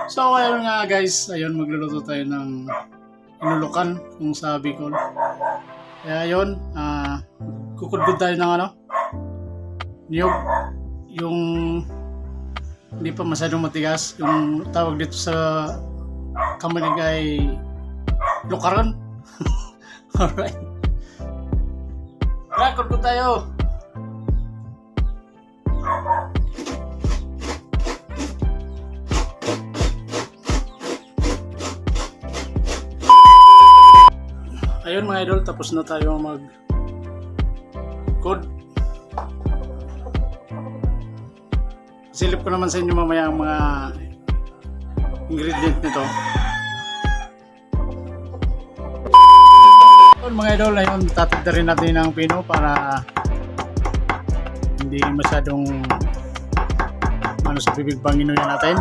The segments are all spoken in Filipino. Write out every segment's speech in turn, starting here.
So ayun nga guys, ayun magluluto tayo ng inulukan kung sa Bicol. Kaya ayun, kukudkod tayo ng niyog, yung hindi pa masyadong matigas, yung tawag dito sa kamalig ay lukaron. Alright. Kaya kudkod tayo. Ayun mga idol, tapos na tayo mag-code. Silip ko naman sa inyo mamaya ang mga ingredient nito. Ayun mga idol, ayun, tatagda rin natin ng pino para hindi masyadong sa bibig Panginoon natin.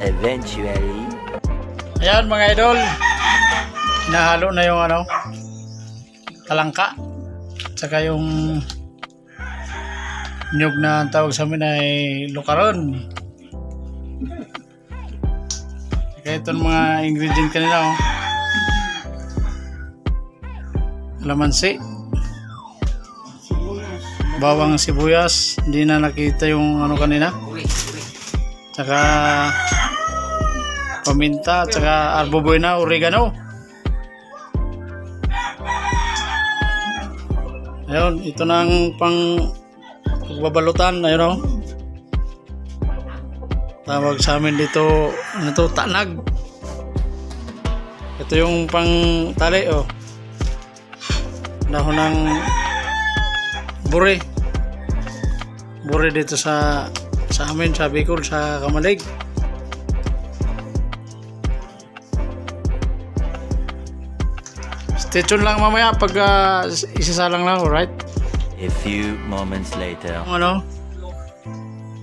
Eventually. Ayan mga idol, nahalo na yung talangka tsaka yung nyug na tawag sa amin ay lukaron. Kaya itong mga ingredient kanila lamansi, bawang sibuyas, hindi na nakita yung kanina, tsaka paminta, tsaka arboboy na oregano. Ayun, ito na ang pang pagbabalutan. Ayun tawag sa amin dito tanag. Ito yung pang tali dahon ng buri dito sa amin sa Bicol, sa Kamalig. Stay tuned lang mamaya pag isasalang lang, alright? A few moments later.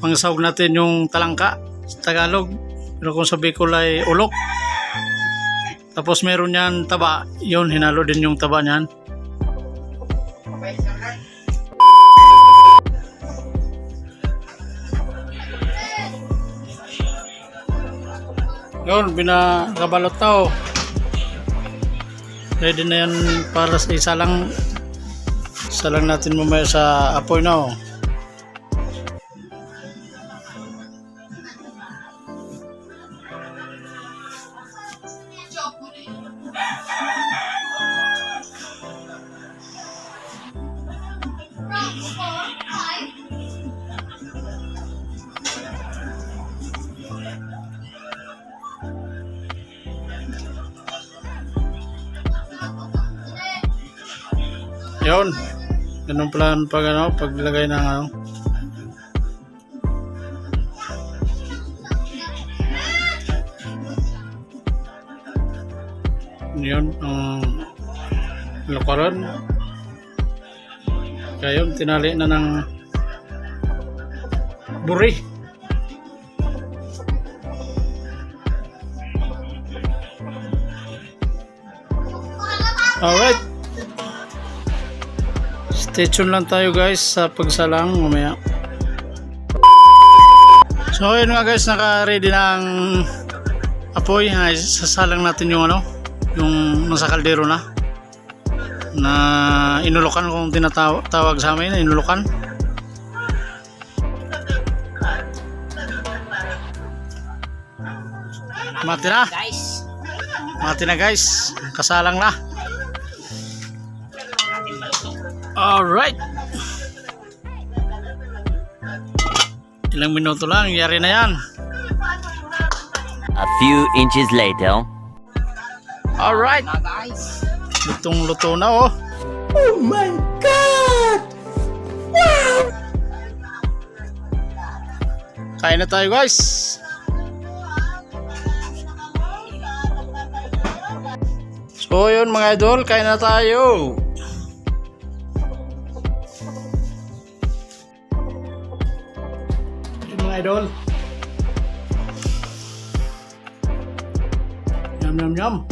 Pangsawag natin yung talangka sa Tagalog, pero kung sa Bicol ay ulok. Tapos meron yan taba, yun hinalo din yung taba niyan. Yun, binakabalot na ready na yan para sa isa lang natin mamaya sa apoy na Yun, ganun plan pag paglagay ng yun, lukaron. Kaya yun, tinali na ng buri. Alright, stay tuned lang tayo guys sa pagsalang mamaya. So ayun nga guys, naka-ready na ang apoy. Sasalang natin yung yung nasa kaldero na inulukan, kung tinatawag sa amin, inulukan. Mati na guys, kasalang na. Alright, ilang minuto lang, yari na yan. A few inches later. Alright, lutong luto na Oh my God! Wow! Kain na tayo guys. So yun mga idol, kain na tayo. Yun mga idol, yum yum yum.